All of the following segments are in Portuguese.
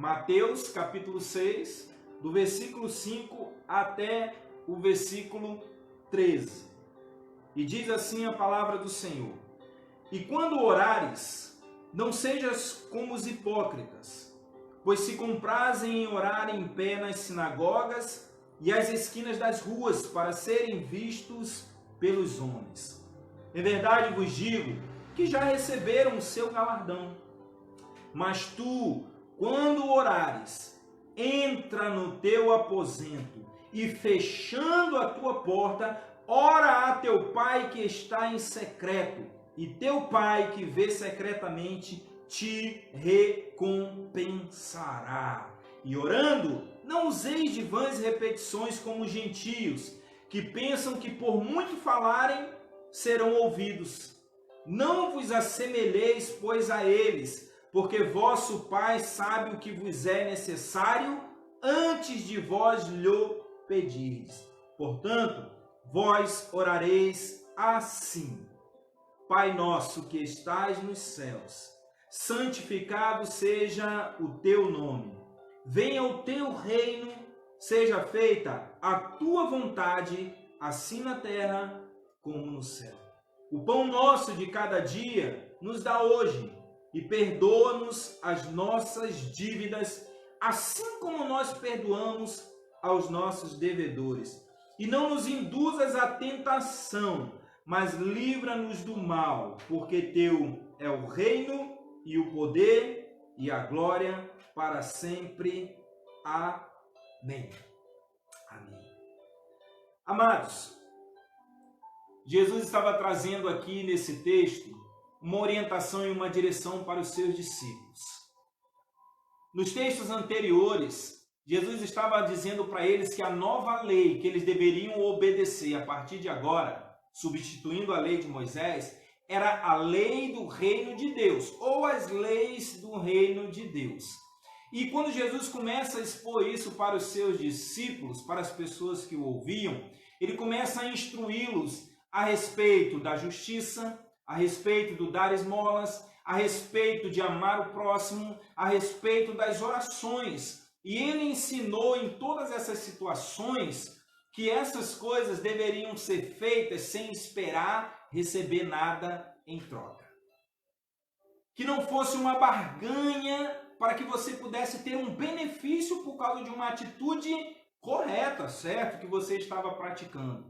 Mateus capítulo 6, do versículo 5 até o versículo 13. E diz assim a palavra do Senhor: E quando orares, não sejas como os hipócritas, pois se comprazem em orar em pé nas sinagogas e às esquinas das ruas para serem vistos pelos homens. Em verdade vos digo que já receberam o seu galardão. Mas tu, quando orares, entra no teu aposento e, fechando a tua porta, ora a teu pai que está em secreto, e teu pai que vê secretamente te recompensará. E orando, não useis de vãs repetições como os gentios, que pensam que por muito falarem serão ouvidos. Não vos assemelheis, pois, a eles, porque vosso Pai sabe o que vos é necessário antes de vós lhe pedirdes. Portanto, vós orareis assim: Pai nosso que estais nos céus, santificado seja o teu nome. Venha o teu reino, seja feita a tua vontade, assim na terra como no céu. O pão nosso de cada dia nos dá hoje, e perdoa-nos as nossas dívidas, assim como nós perdoamos aos nossos devedores. E não nos induzas à tentação, mas livra-nos do mal, porque teu é o reino e o poder e a glória para sempre. Amém. Amém. Amados, Jesus estava trazendo aqui nesse texto uma orientação e uma direção para os seus discípulos. Nos textos anteriores, Jesus estava dizendo para eles que a nova lei que eles deveriam obedecer a partir de agora, substituindo a lei de Moisés, era a lei do reino de Deus, ou as leis do reino de Deus. E quando Jesus começa a expor isso para os seus discípulos, para as pessoas que o ouviam, ele começa a instruí-los a respeito da justiça, a respeito do dar esmolas, a respeito de amar o próximo, a respeito das orações. E ele ensinou em todas essas situações que essas coisas deveriam ser feitas sem esperar receber nada em troca. Que não fosse uma barganha para que você pudesse ter um benefício por causa de uma atitude correta, certo? Que você estava praticando.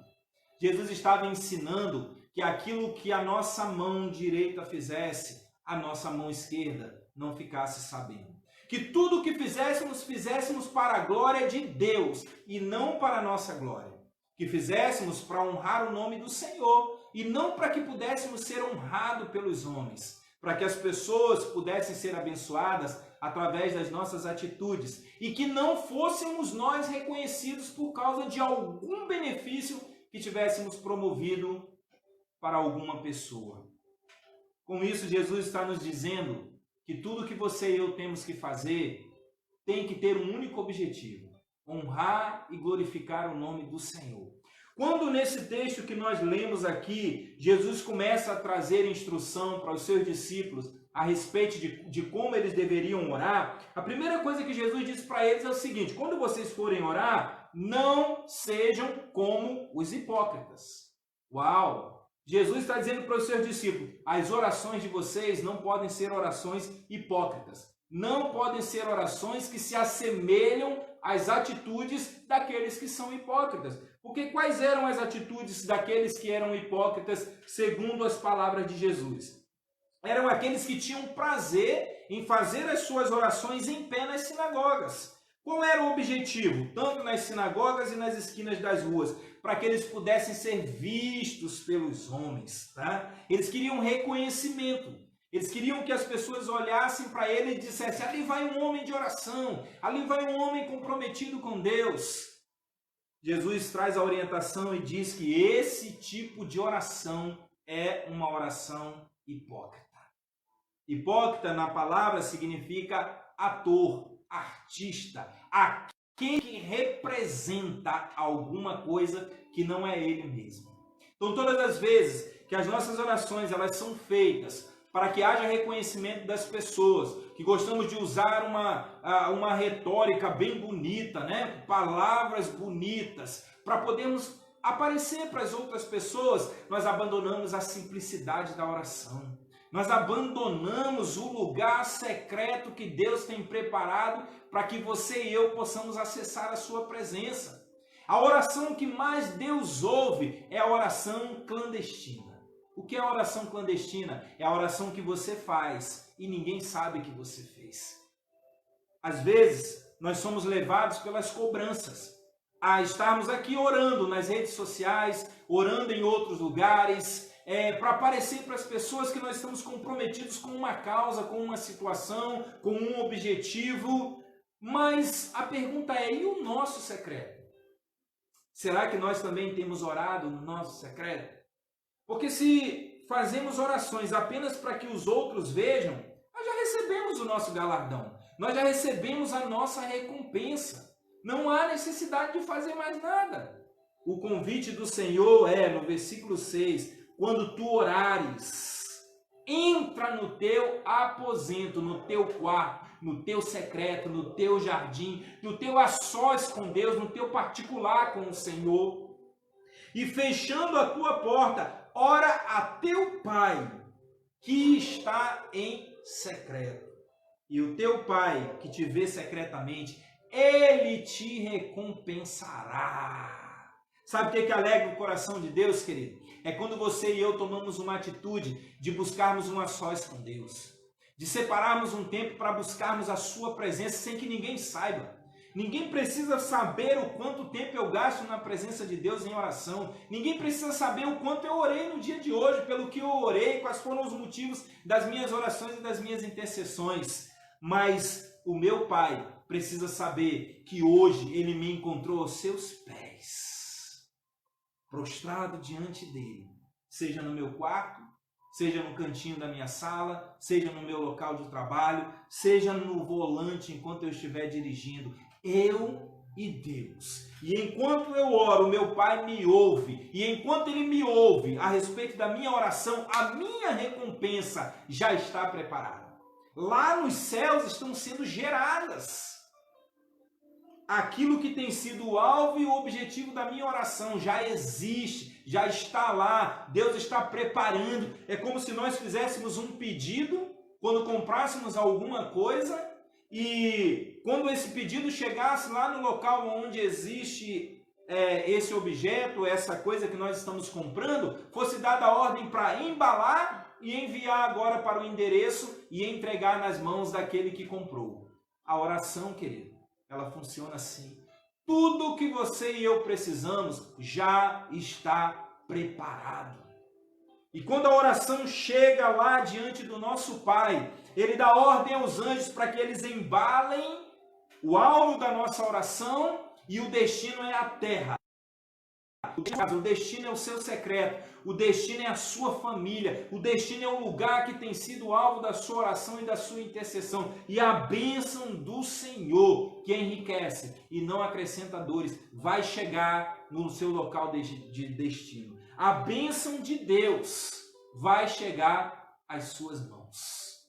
Jesus estava ensinando que aquilo que a nossa mão direita fizesse, a nossa mão esquerda não ficasse sabendo. Que tudo o que fizéssemos para a glória de Deus e não para a nossa glória. Que fizéssemos para honrar o nome do Senhor e não para que pudéssemos ser honrados pelos homens. Para que as pessoas pudessem ser abençoadas através das nossas atitudes. E que não fôssemos nós reconhecidos por causa de algum benefício que tivéssemos promovido para alguma pessoa. Com isso, Jesus está nos dizendo que tudo que você e eu temos que fazer tem que ter um único objetivo: honrar e glorificar o nome do Senhor. Quando nesse texto que nós lemos aqui, Jesus começa a trazer instrução para os seus discípulos a respeito de como eles deveriam orar, a primeira coisa que Jesus diz para eles é o seguinte: quando vocês forem orar, não sejam como os hipócritas. Uau! Jesus está dizendo para os seus discípulos: as orações de vocês não podem ser orações hipócritas. Não podem ser orações que se assemelham às atitudes daqueles que são hipócritas. Porque quais eram as atitudes daqueles que eram hipócritas, segundo as palavras de Jesus? Eram aqueles que tinham prazer em fazer as suas orações em pé nas sinagogas. Qual era o objetivo? Tanto nas sinagogas e nas esquinas das ruas, para que eles pudessem ser vistos pelos homens. Tá? Eles queriam reconhecimento. Eles queriam que as pessoas olhassem para ele e dissessem: ali vai um homem de oração, ali vai um homem comprometido com Deus. Jesus traz a orientação e diz que esse tipo de oração é uma oração hipócrita. Hipócrita na palavra significa ator, artista, aquele que representa alguma coisa que não é ele mesmo. Então todas as vezes que as nossas orações elas são feitas para que haja reconhecimento das pessoas, que gostamos de usar uma retórica bem bonita, né? Palavras bonitas, para podermos aparecer para as outras pessoas, nós abandonamos a simplicidade da oração. Nós abandonamos o lugar secreto que Deus tem preparado para que você e eu possamos acessar a sua presença. A oração que mais Deus ouve é a oração clandestina. O que é a oração clandestina? É a oração que você faz e ninguém sabe que você fez. Às vezes, nós somos levados pelas cobranças a estarmos aqui orando nas redes sociais, orando em outros lugares, para aparecer para as pessoas que nós estamos comprometidos com uma causa, com uma situação, com um objetivo. Mas a pergunta é, e o nosso secreto? Será que nós também temos orado no nosso secreto? Porque se fazemos orações apenas para que os outros vejam, nós já recebemos o nosso galardão, nós já recebemos a nossa recompensa. Não há necessidade de fazer mais nada. O convite do Senhor é, no versículo 6, quando tu orares, entra no teu aposento, no teu quarto, no teu secreto, no teu jardim, no teu a sós com Deus, no teu particular com o Senhor. E fechando a tua porta, ora a teu Pai, que está em secreto. E o teu Pai, que te vê secretamente, Ele te recompensará. Sabe o que alegra o coração de Deus, querido? É quando você e eu tomamos uma atitude de buscarmos um a sós com Deus. De separarmos um tempo para buscarmos a sua presença sem que ninguém saiba. Ninguém precisa saber o quanto tempo eu gasto na presença de Deus em oração. Ninguém precisa saber o quanto eu orei no dia de hoje, pelo que eu orei, quais foram os motivos das minhas orações e das minhas intercessões. Mas o meu Pai precisa saber que hoje Ele me encontrou aos seus pés, prostrado diante dEle, seja no meu quarto, seja no cantinho da minha sala, seja no meu local de trabalho, seja no volante enquanto eu estiver dirigindo. Eu e Deus. E enquanto eu oro, meu Pai me ouve. E enquanto Ele me ouve a respeito da minha oração, a minha recompensa já está preparada. Lá nos céus estão sendo geradas. Aquilo que tem sido o alvo e o objetivo da minha oração já existe, já está lá. Deus está preparando. É como se nós fizéssemos um pedido quando comprássemos alguma coisa e quando esse pedido chegasse lá no local onde existe esse objeto, essa coisa que nós estamos comprando, fosse dada a ordem para embalar e enviar agora para o endereço e entregar nas mãos daquele que comprou. A oração, querido, ela funciona assim. Tudo que você e eu precisamos já está preparado. E quando a oração chega lá diante do nosso Pai, Ele dá ordem aos anjos para que eles embalem o alvo da nossa oração e o destino é a terra. O destino é o seu secreto, o destino é a sua família, o destino é o lugar que tem sido o alvo da sua oração e da sua intercessão. E a bênção do Senhor, que enriquece e não acrescenta dores, vai chegar no seu local de destino. A bênção de Deus vai chegar às suas mãos.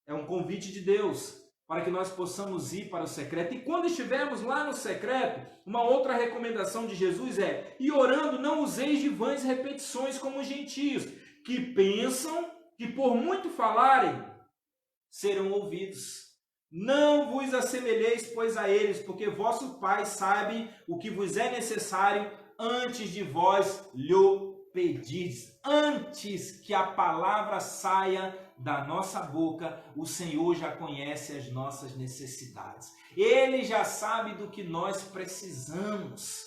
É um convite de Deus para que nós possamos ir para o secreto. E quando estivermos lá no secreto, uma outra recomendação de Jesus é: e orando, não useis de vãs repetições como os gentios, que pensam que por muito falarem, serão ouvidos. Não vos assemelheis, pois, a eles, porque vosso Pai sabe o que vos é necessário antes de vós lhe pedirdes. Antes que a palavra saia da nossa boca, o Senhor já conhece as nossas necessidades. Ele já sabe do que nós precisamos.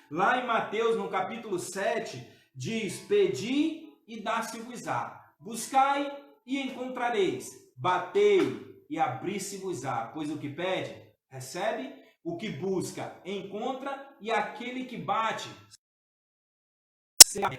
Lá em Mateus, no capítulo 7, diz: pedi e dar-se-vos-á, buscai e encontrareis, batei e abrir-se-vos-á, pois o que pede, recebe, o que busca, encontra, e aquele que bate, será.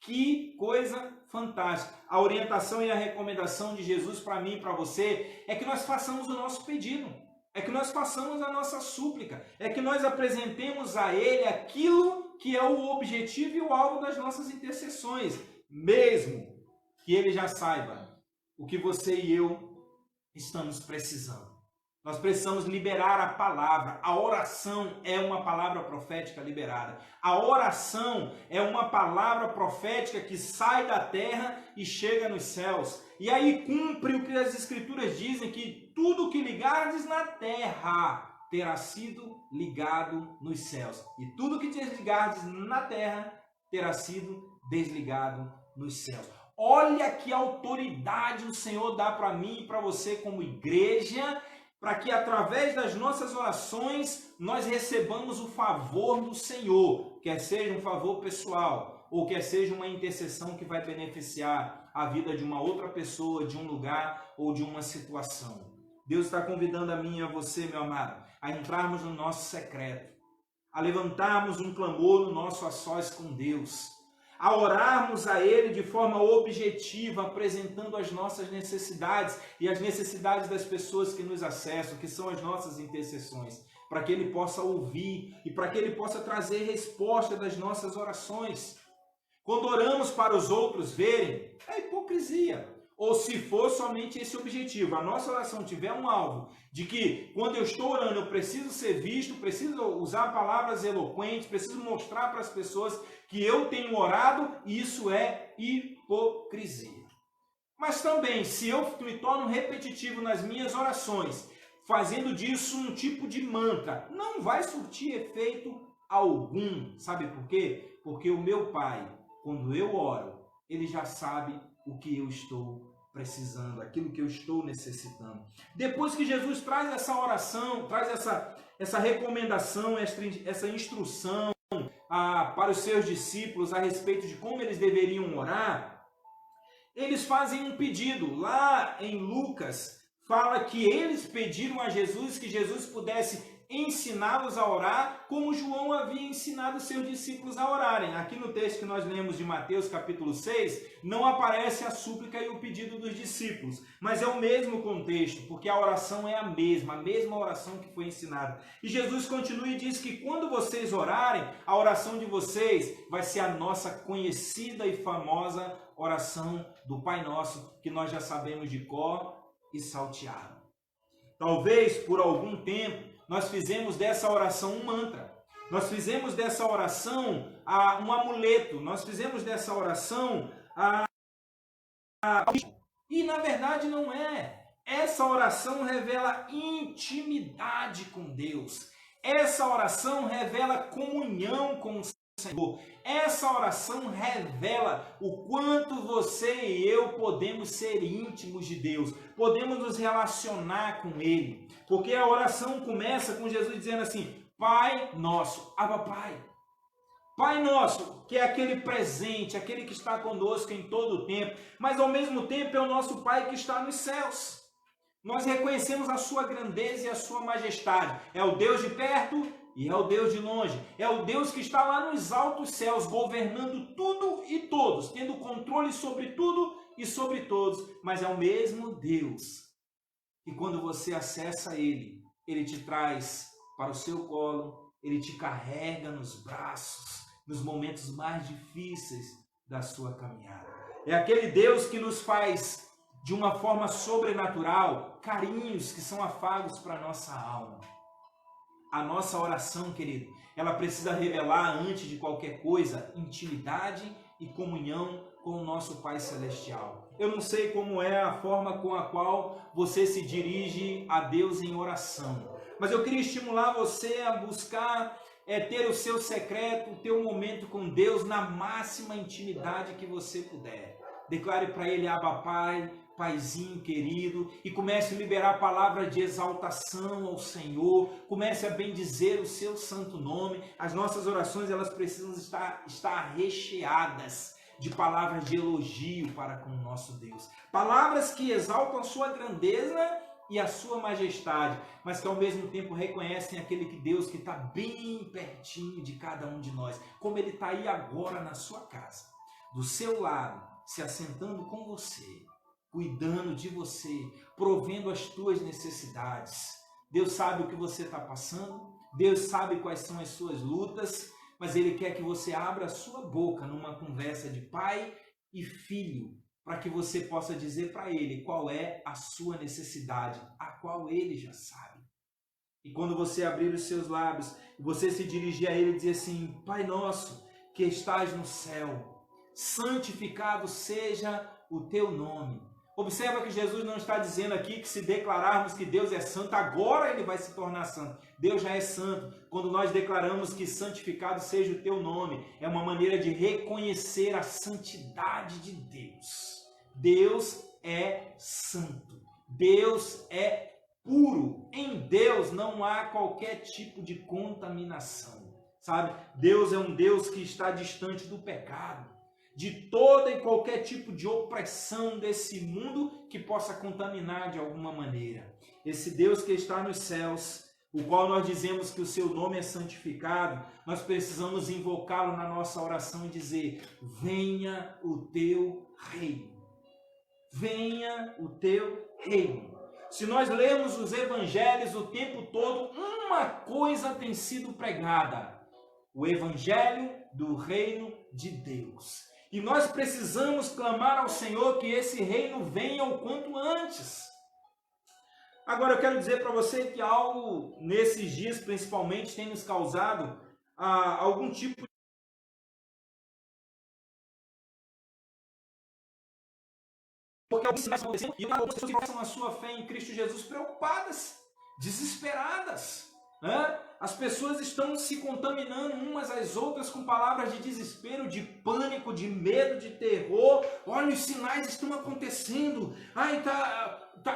Que coisa fantástica! A orientação e a recomendação de Jesus para mim e para você é que nós façamos o nosso pedido, é que nós façamos a nossa súplica, é que nós apresentemos a Ele aquilo que é o objetivo e o alvo das nossas intercessões, mesmo que Ele já saiba o que você e eu estamos precisando. Nós precisamos liberar a palavra. A oração é uma palavra profética liberada. A oração é uma palavra profética que sai da terra e chega nos céus. E aí cumpre o que as Escrituras dizem, que tudo que ligardes na terra terá sido ligado nos céus. E tudo que desligardes na terra terá sido desligado nos céus. Olha que autoridade o Senhor dá para mim e para você como igreja, para que através das nossas orações nós recebamos o favor do Senhor, quer seja um favor pessoal, ou quer seja uma intercessão que vai beneficiar a vida de uma outra pessoa, de um lugar ou de uma situação. Deus está convidando a mim e a você, meu amado, a entrarmos no nosso secreto, a levantarmos um clamor no nosso a sós com Deus, a orarmos a Ele de forma objetiva, apresentando as nossas necessidades e as necessidades das pessoas que nos acessam, que são as nossas intercessões, para que Ele possa ouvir e para que Ele possa trazer resposta das nossas orações. Quando oramos para os outros verem, é hipocrisia. Ou se for somente esse objetivo, a nossa oração tiver um alvo de que quando eu estou orando eu preciso ser visto, preciso usar palavras eloquentes, preciso mostrar para as pessoas que eu tenho orado, isso é hipocrisia. Mas também, se eu me torno repetitivo nas minhas orações, fazendo disso um tipo de mantra, não vai surtir efeito algum. Sabe por quê? Porque o meu Pai, quando eu oro, Ele já sabe o que eu estou precisando, aquilo que eu estou necessitando. Depois que Jesus traz essa oração, traz essa recomendação, essa instrução para os seus discípulos a respeito de como eles deveriam orar, eles fazem um pedido. Lá em Lucas, fala que eles pediram a Jesus que Jesus pudesse ensiná-los a orar como João havia ensinado seus discípulos a orarem. Aqui no texto que nós lemos de Mateus capítulo 6, não aparece a súplica e o pedido dos discípulos, mas é o mesmo contexto, porque a oração é a mesma oração que foi ensinada. E Jesus continua e diz que quando vocês orarem, a oração de vocês vai ser a nossa conhecida e famosa oração do Pai Nosso, que nós já sabemos de cor e salteado. Talvez por algum tempo nós fizemos dessa oração um mantra, nós fizemos dessa oração um amuleto, nós fizemos dessa oração e na verdade não é. Essa oração revela intimidade com Deus, essa oração revela comunhão com o Senhor, essa oração revela o quanto você e eu podemos ser íntimos de Deus, podemos nos relacionar com Ele, porque a oração começa com Jesus dizendo assim: Pai Nosso, Abba Pai. Pai Nosso, que é aquele presente, aquele que está conosco em todo o tempo, mas ao mesmo tempo é o nosso Pai que está nos céus. Nós reconhecemos a sua grandeza e a sua majestade. É o Deus de perto e é o Deus de longe. É o Deus que está lá nos altos céus, governando tudo e todos, tendo controle sobre tudo e sobre todos. Mas é o mesmo Deus. E quando você acessa Ele, Ele te traz para o seu colo, Ele te carrega nos braços, nos momentos mais difíceis da sua caminhada. É aquele Deus que nos faz, de uma forma sobrenatural, carinhos que são afagos para a nossa alma. A nossa oração, querido, ela precisa revelar, antes de qualquer coisa, intimidade e comunhão com o nosso Pai Celestial. Eu não sei como é a forma com a qual você se dirige a Deus em oração, mas eu queria estimular você a buscar ter o seu secreto, o teu momento com Deus na máxima intimidade que você puder. Declare para Ele: Abba Pai, Paizinho querido, e comece a liberar a palavra de exaltação ao Senhor, comece a bendizer o seu santo nome. As nossas orações, elas precisam estar recheadas de palavras de elogio para com o nosso Deus, palavras que exaltam a sua grandeza e a sua majestade, mas que ao mesmo tempo reconhecem aquele Deus que está bem pertinho de cada um de nós, como Ele está aí agora na sua casa, do seu lado, se assentando com você, cuidando de você, provendo as tuas necessidades. Deus sabe o que você está passando, Deus sabe quais são as suas lutas, mas Ele quer que você abra a sua boca numa conversa de pai e filho, para que você possa dizer para Ele qual é a sua necessidade, a qual Ele já sabe. E quando você abrir os seus lábios, você se dirigir a Ele e dizer assim: Pai nosso, que estás no céu, santificado seja o teu nome. Observa que Jesus não está dizendo aqui que se declararmos que Deus é santo, agora Ele vai se tornar santo. Deus já é santo. Quando nós declaramos que santificado seja o teu nome, é uma maneira de reconhecer a santidade de Deus. Deus é santo. Deus é puro. Em Deus não há qualquer tipo de contaminação. Sabe? Deus é um Deus que está distante do pecado, de toda e qualquer tipo de opressão desse mundo que possa contaminar de alguma maneira. Esse Deus que está nos céus, o qual nós dizemos que o seu nome é santificado, nós precisamos invocá-lo na nossa oração e dizer: venha o teu reino. Venha o teu reino. Se nós lermos os evangelhos o tempo todo, uma coisa tem sido pregada: o evangelho do reino de Deus. E nós precisamos clamar ao Senhor que esse reino venha o quanto antes. Agora eu quero dizer para você que algo nesses dias principalmente tem nos causado algum tipo de... Porque alguns sinais estão acontecendo e algumas pessoas começam a sua fé em Cristo Jesus preocupadas, desesperadas. As pessoas estão se contaminando umas às outras com palavras de desespero, de pânico, de medo, de terror. Olha, os sinais estão acontecendo. Ai,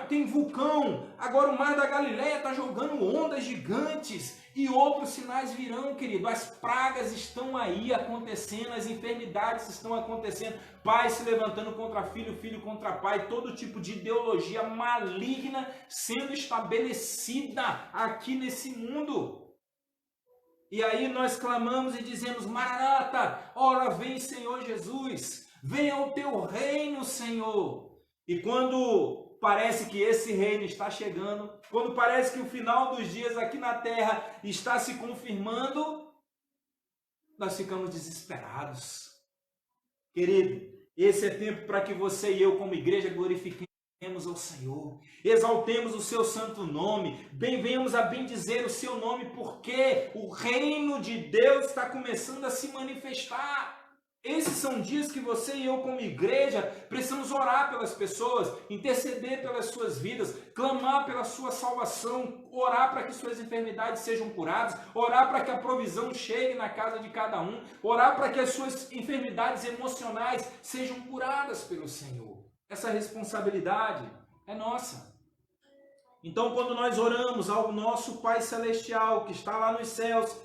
tem vulcão. Agora o mar da Galileia está jogando ondas gigantes. E outros sinais virão, querido. As pragas estão aí acontecendo, as enfermidades estão acontecendo. Pai se levantando contra filho, filho contra pai. Todo tipo de ideologia maligna sendo estabelecida aqui nesse mundo. E aí nós clamamos e dizemos: Maranata, ora vem Senhor Jesus, venha o teu reino, Senhor. E quando parece que esse reino está chegando, quando parece que o final dos dias aqui na terra está se confirmando, nós ficamos desesperados. Querido, esse é tempo para que você e eu como igreja glorifiquemos ao Senhor, exaltemos o seu santo nome, venhamos a bendizer o seu nome, porque o reino de Deus está começando a se manifestar. Esses são dias que você e eu como igreja precisamos orar pelas pessoas, interceder pelas suas vidas, clamar pela sua salvação, orar para que suas enfermidades sejam curadas, orar para que a provisão chegue na casa de cada um, orar para que as suas enfermidades emocionais sejam curadas pelo Senhor. Essa responsabilidade é nossa. Então, quando nós oramos ao nosso Pai Celestial, que está lá nos céus,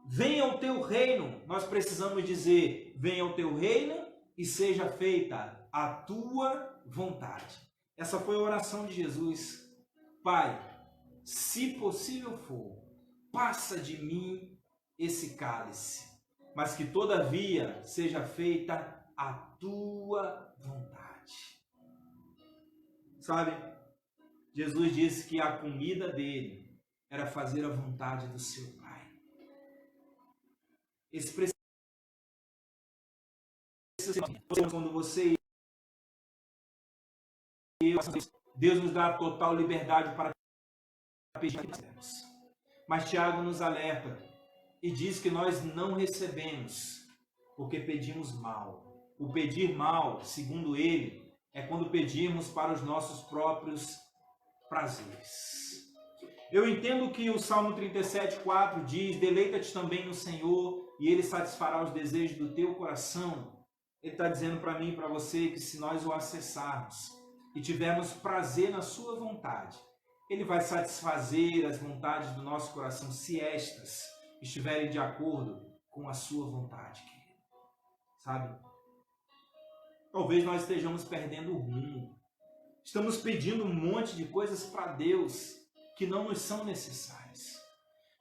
venha o teu reino, nós precisamos dizer: venha o teu reino e seja feita a tua vontade. Essa foi a oração de Jesus. Pai, se possível for, passa de mim esse cálice, mas que todavia seja feita a tua vontade. Sabe, Jesus disse que a comida dele era fazer a vontade do seu Pai. Esse precisa, quando você e eu, Deus nos dá a total liberdade para pedir o que quisermos. Mas Tiago nos alerta e diz que nós não recebemos porque pedimos mal. O pedir mal, segundo ele, é quando pedimos para os nossos próprios prazeres. Eu entendo que o Salmo 37,4 diz: deleita-te também no Senhor e Ele satisfará os desejos do teu coração. Ele está dizendo para mim e para você que se nós o acessarmos e tivermos prazer na sua vontade, Ele vai satisfazer as vontades do nosso coração, se estas estiverem de acordo com a sua vontade, querido. Sabe? Talvez nós estejamos perdendo o rumo. Estamos pedindo um monte de coisas para Deus que não nos são necessárias.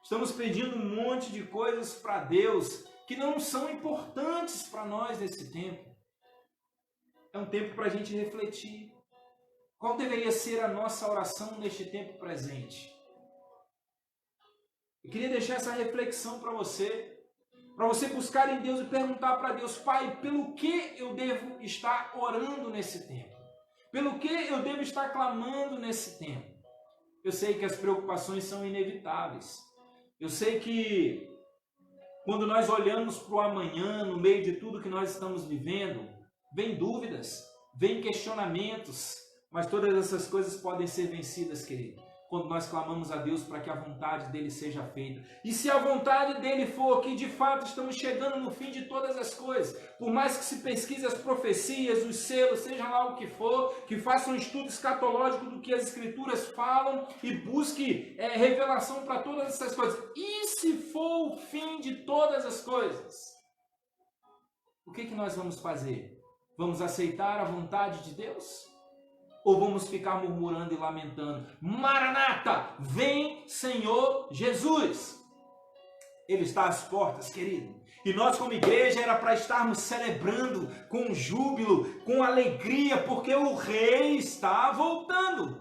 Estamos pedindo um monte de coisas para Deus que não são importantes para nós nesse tempo. É um tempo para a gente refletir. Qual deveria ser a nossa oração neste tempo presente? Eu queria deixar essa reflexão para você. Para você buscar em Deus e perguntar para Deus: Pai, pelo que eu devo estar orando nesse tempo? Pelo que eu devo estar clamando nesse tempo? Eu sei que as preocupações são inevitáveis. Eu sei que quando nós olhamos para o amanhã, no meio de tudo que nós estamos vivendo, vem dúvidas, vem questionamentos, mas todas essas coisas podem ser vencidas, querido, quando nós clamamos a Deus para que a vontade dele seja feita. E se a vontade dele for que de fato estamos chegando no fim de todas as coisas, por mais que se pesquise as profecias, os selos, seja lá o que for, que faça um estudo escatológico do que as escrituras falam e busque revelação para todas essas coisas. E se for o fim de todas as coisas, o que nós vamos fazer? Vamos aceitar a vontade de Deus? Ou vamos ficar murmurando e lamentando? Maranata, vem Senhor Jesus. Ele está às portas, querido. E nós como igreja era para estarmos celebrando com júbilo, com alegria, porque o rei está voltando.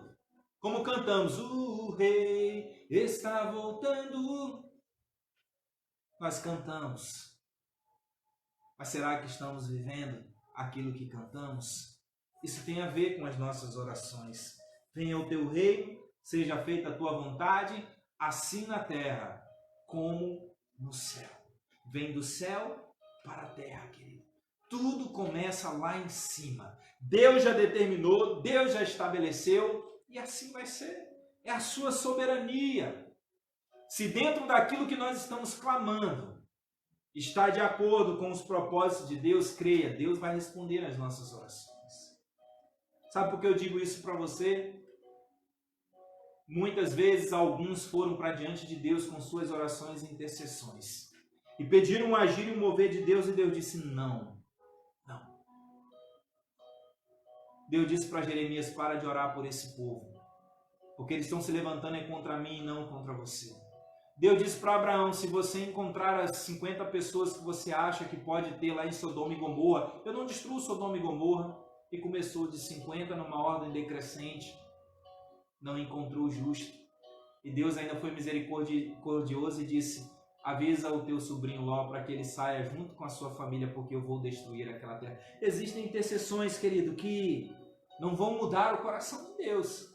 Como cantamos, o rei está voltando. Nós cantamos. Mas será que estamos vivendo aquilo que cantamos? Isso tem a ver com as nossas orações. Venha o teu reino, seja feita a tua vontade, assim na terra como no céu. Vem do céu para a terra, querido. Tudo começa lá em cima. Deus já determinou, Deus já estabeleceu e assim vai ser. É a sua soberania. Se dentro daquilo que nós estamos clamando está de acordo com os propósitos de Deus, creia, Deus vai responder às nossas orações. Sabe por que eu digo isso para você? Muitas vezes alguns foram para diante de Deus com suas orações e intercessões. E pediram um agir e um mover de Deus e Deus disse não. Não. Deus disse para Jeremias: para de orar por esse povo. Porque eles estão se levantando contra mim e não contra você. Deus disse para Abraão: se você encontrar as 50 pessoas que você acha que pode ter lá em Sodoma e Gomorra, eu não destruo Sodoma e Gomorra. E começou de 50 numa ordem decrescente, não encontrou o justo. E Deus ainda foi misericordioso e disse: avisa o teu sobrinho Ló para que ele saia junto com a sua família, porque eu vou destruir aquela terra. Existem intercessões, querido, que não vão mudar o coração de Deus.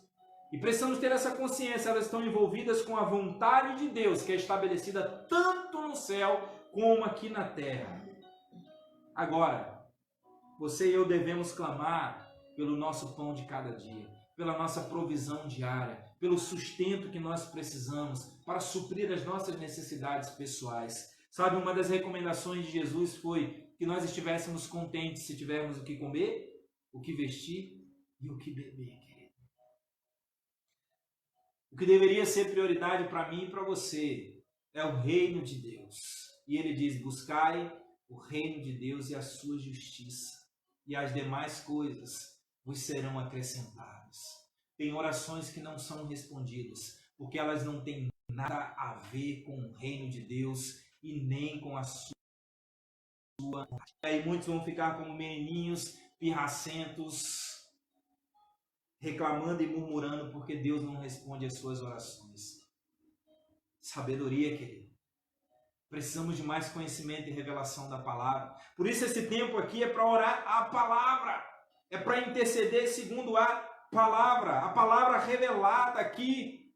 E precisamos ter essa consciência, elas estão envolvidas com a vontade de Deus, que é estabelecida tanto no céu como aqui na terra. Agora, você e eu devemos clamar pelo nosso pão de cada dia, pela nossa provisão diária, pelo sustento que nós precisamos para suprir as nossas necessidades pessoais. Sabe, uma das recomendações de Jesus foi que nós estivéssemos contentes se tivermos o que comer, o que vestir e o que beber, querido. O que deveria ser prioridade para mim e para você é o reino de Deus. E ele diz: buscai o reino de Deus e a sua justiça, e as demais coisas vos serão acrescentadas. Tem orações que não são respondidas, porque elas não têm nada a ver com o reino de Deus e nem com a sua. Aí muitos vão ficar como menininhos pirracentos, reclamando e murmurando porque Deus não responde às suas orações. Sabedoria, querido. Precisamos de mais conhecimento e revelação da palavra. Por isso esse tempo aqui é para orar a palavra. É para interceder segundo a palavra revelada aqui.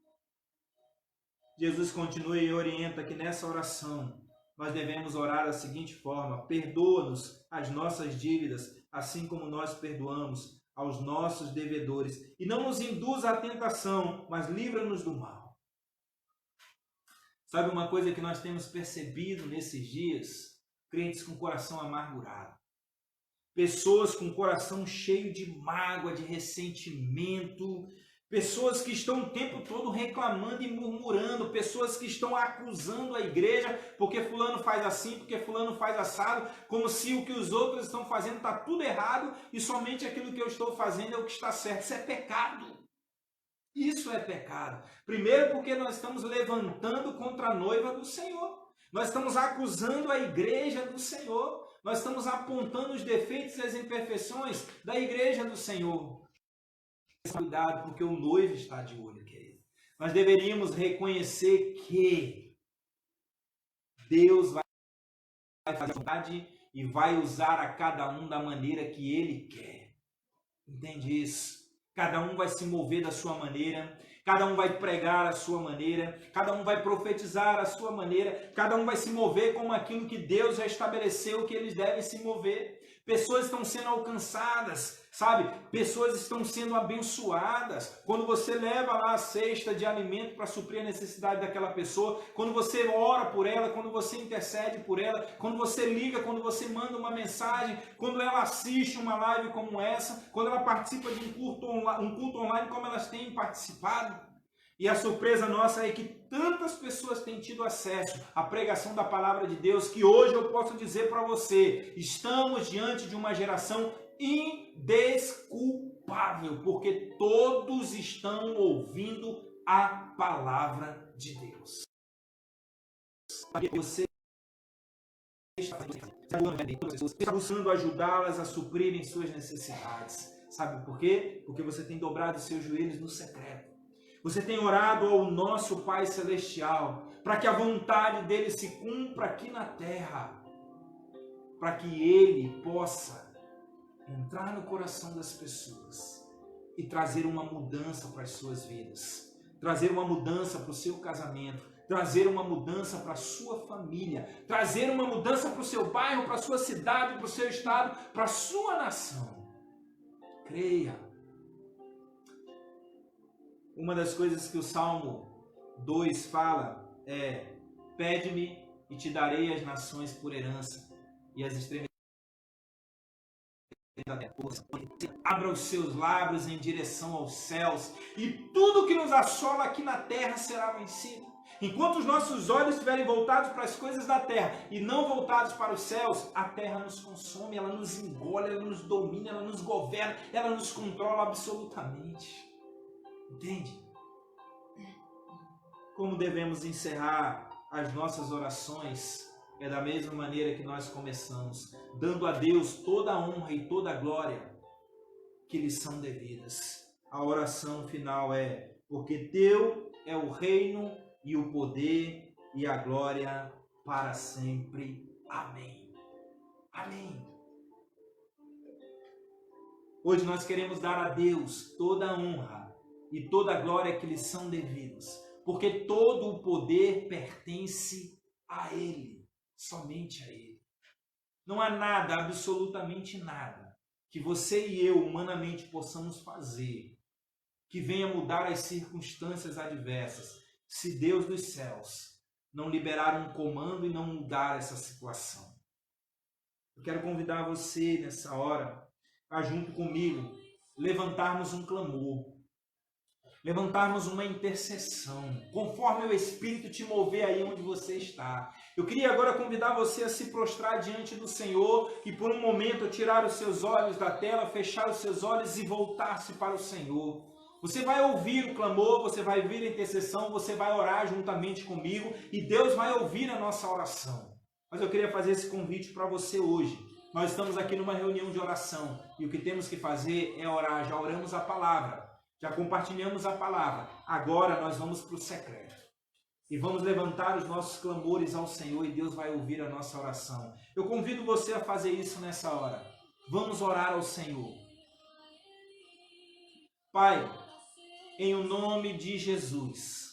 Jesus continua e orienta que nessa oração nós devemos orar da seguinte forma: perdoa-nos as nossas dívidas, assim como nós perdoamos aos nossos devedores. E não nos induza à tentação, mas livra-nos do mal. Sabe uma coisa que nós temos percebido nesses dias? Crentes com coração amargurado. Pessoas com coração cheio de mágoa, de ressentimento. Pessoas que estão o tempo todo reclamando e murmurando. Pessoas que estão acusando a igreja porque fulano faz assim, porque fulano faz assado. Como se o que os outros estão fazendo está tudo errado e somente aquilo que eu estou fazendo é o que está certo. Isso é pecado. Isso é pecado. Primeiro porque nós estamos levantando contra a noiva do Senhor. Nós estamos acusando a igreja do Senhor. Nós estamos apontando os defeitos e as imperfeições da igreja do Senhor. Cuidado, porque o noivo está de olho, querido. Nós deveríamos reconhecer que Deus vai fazer a vontade e vai usar a cada um da maneira que Ele quer. Entende isso? Cada um vai se mover da sua maneira, cada um vai pregar a sua maneira, cada um vai profetizar a sua maneira, cada um vai se mover como aquilo que Deus já estabeleceu que eles devem se mover. Pessoas estão sendo alcançadas, sabe? Pessoas estão sendo abençoadas. Quando você leva lá a cesta de alimento para suprir a necessidade daquela pessoa, quando você ora por ela, quando você intercede por ela, quando você liga, quando você manda uma mensagem, quando ela assiste uma live como essa, quando ela participa de um culto online como elas têm participado. E a surpresa nossa é que tantas pessoas têm tido acesso à pregação da palavra de Deus, que hoje eu posso dizer para você, estamos diante de uma geração indesculpável, porque todos estão ouvindo a palavra de Deus. Você está buscando ajudá-las a suprirem suas necessidades. Sabe por quê? Porque você tem dobrado seus joelhos no secreto. Você tem orado ao nosso Pai Celestial para que a vontade dele se cumpra aqui na terra, para que ele possa entrar no coração das pessoas e trazer uma mudança para as suas vidas, trazer uma mudança para o seu casamento, trazer uma mudança para a sua família, trazer uma mudança para o seu bairro, para a sua cidade, para o seu estado, para a sua nação. Creia. Uma das coisas que o Salmo 2 fala é: pede-me e te darei as nações por herança e as extremidades da terra. Abra os seus lábios em direção aos céus e tudo que nos assola aqui na terra será vencido. Enquanto os nossos olhos estiverem voltados para as coisas da terra e não voltados para os céus, a terra nos consome, ela nos engole, ela nos domina, ela nos governa, ela nos controla absolutamente. Entende? Como devemos encerrar as nossas orações é da mesma maneira que nós começamos, dando a Deus toda a honra e toda a glória que lhe são devidas. A oração final é: porque teu é o reino e o poder e a glória para sempre. Amém. Amém. Hoje nós queremos dar a Deus toda a honra e toda a glória que lhe são devidos, porque todo o poder pertence a Ele, somente a Ele. Não há nada, absolutamente nada, que você e eu humanamente possamos fazer que venha mudar as circunstâncias adversas, se Deus dos céus não liberar um comando e não mudar essa situação. Eu quero convidar você nessa hora a, junto comigo, levantarmos um clamor, levantarmos uma intercessão, conforme o Espírito te mover aí onde você está. Eu queria agora convidar você a se prostrar diante do Senhor e por um momento tirar os seus olhos da tela, fechar os seus olhos e voltar-se para o Senhor. Você vai ouvir o clamor, você vai ouvir a intercessão, você vai orar juntamente comigo e Deus vai ouvir a nossa oração. Mas eu queria fazer esse convite para você hoje. Nós estamos aqui numa reunião de oração e o que temos que fazer é orar. Já oramos a palavra. Já compartilhamos a palavra. Agora nós vamos para o secreto. E vamos levantar os nossos clamores ao Senhor e Deus vai ouvir a nossa oração. Eu convido você a fazer isso nessa hora. Vamos orar ao Senhor. Pai, em o nome de Jesus,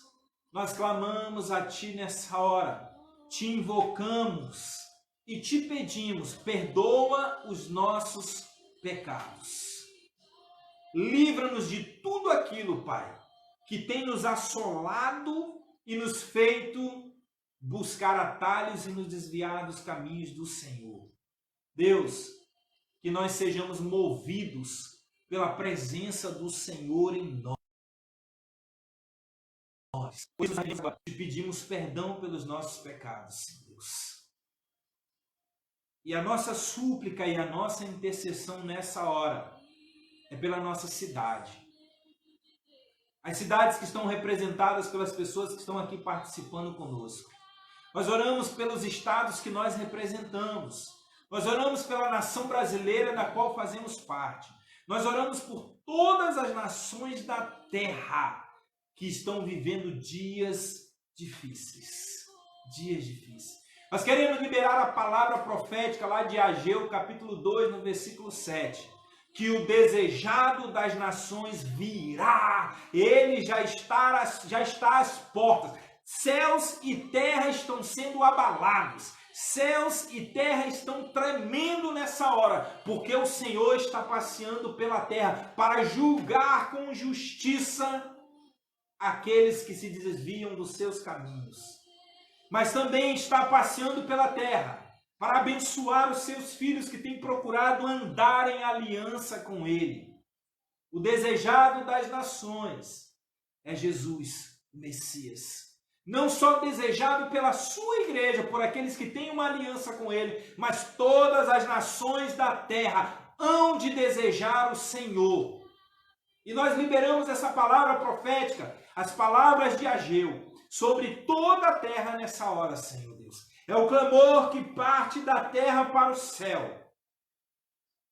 nós clamamos a Ti nessa hora. Te invocamos e te pedimos, perdoa os nossos pecados. Livra-nos de tudo aquilo, Pai, que tem nos assolado e nos feito buscar atalhos e nos desviar dos caminhos do Senhor. Deus, que nós sejamos movidos pela presença do Senhor em nós. Pois te pedimos perdão pelos nossos pecados, Deus. E a nossa súplica e a nossa intercessão nessa hora é pela nossa cidade. As cidades que estão representadas pelas pessoas que estão aqui participando conosco. Nós oramos pelos estados que nós representamos. Nós oramos pela nação brasileira da qual fazemos parte. Nós oramos por todas as nações da terra que estão vivendo dias difíceis. Dias difíceis. Nós queremos liberar a palavra profética lá de Ageu, capítulo 2, no versículo 7. Que o desejado das nações virá, ele já está às portas. Céus e terra estão sendo abalados, céus e terra estão tremendo nessa hora, porque o Senhor está passeando pela terra para julgar com justiça aqueles que se desviam dos seus caminhos. Mas também está passeando pela terra para abençoar os seus filhos que têm procurado andar em aliança com Ele. O desejado das nações é Jesus, o Messias. Não só desejado pela sua igreja, por aqueles que têm uma aliança com Ele, mas todas as nações da terra hão de desejar o Senhor. E nós liberamos essa palavra profética, as palavras de Ageu, sobre toda a terra nessa hora, Senhor Deus. É o clamor que parte da terra para o céu.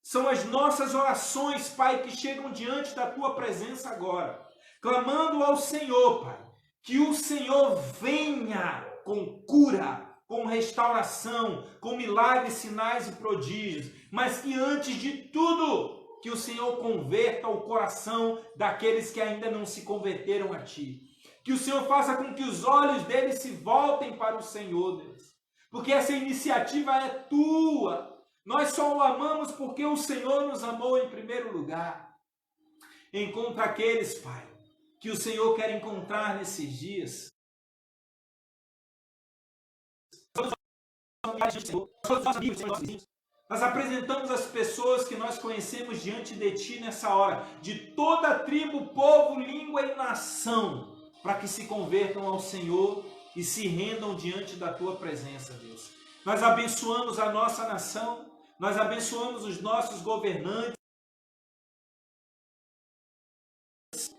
São as nossas orações, Pai, que chegam diante da Tua presença agora, clamando ao Senhor, Pai, que o Senhor venha com cura, com restauração, com milagres, sinais e prodígios, mas que antes de tudo, que o Senhor converta o coração daqueles que ainda não se converteram a Ti. Que o Senhor faça com que os olhos deles se voltem para o Senhor, Deus. Porque essa iniciativa é Tua. Nós só o amamos porque o Senhor nos amou em primeiro lugar. Encontra aqueles, Pai, que o Senhor quer encontrar nesses dias. Nós apresentamos as pessoas que nós conhecemos diante de Ti nessa hora, de toda tribo, povo, língua e nação, para que se convertam ao Senhor e se rendam diante da Tua presença, Deus. Nós abençoamos a nossa nação, nós abençoamos os nossos governantes,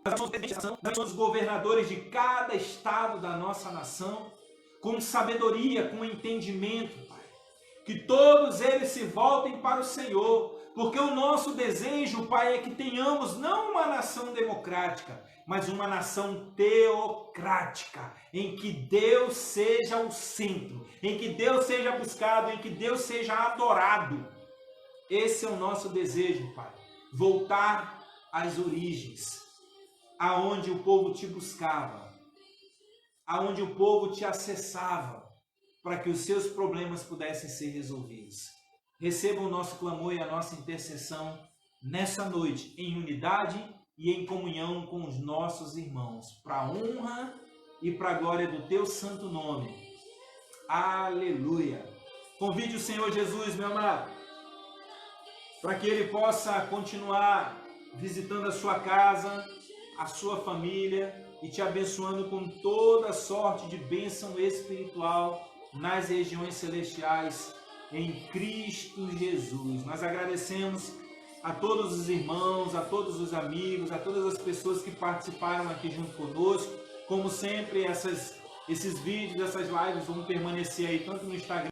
nós somos os governadores de cada estado da nossa nação, com sabedoria, com entendimento, Pai. Que todos eles se voltem para o Senhor, porque o nosso desejo, Pai, é que tenhamos não uma nação democrática, mas uma nação teocrática, em que Deus seja o centro, em que Deus seja buscado, em que Deus seja adorado. Esse é o nosso desejo, Pai. Voltar às origens, aonde o povo te buscava, aonde o povo te acessava, para que os seus problemas pudessem ser resolvidos. Receba o nosso clamor e a nossa intercessão nessa noite, em unidade e em comunhão com os nossos irmãos, para a honra e para a glória do Teu santo nome. Aleluia! Convide o Senhor Jesus, meu amado, para que Ele possa continuar visitando a sua casa, a sua família e te abençoando com toda sorte de bênção espiritual nas regiões celestiais em Cristo Jesus. Nós agradecemos a todos os irmãos, a todos os amigos, a todas as pessoas que participaram aqui junto conosco. Como sempre, esses vídeos, essas lives vão permanecer aí tanto no Instagram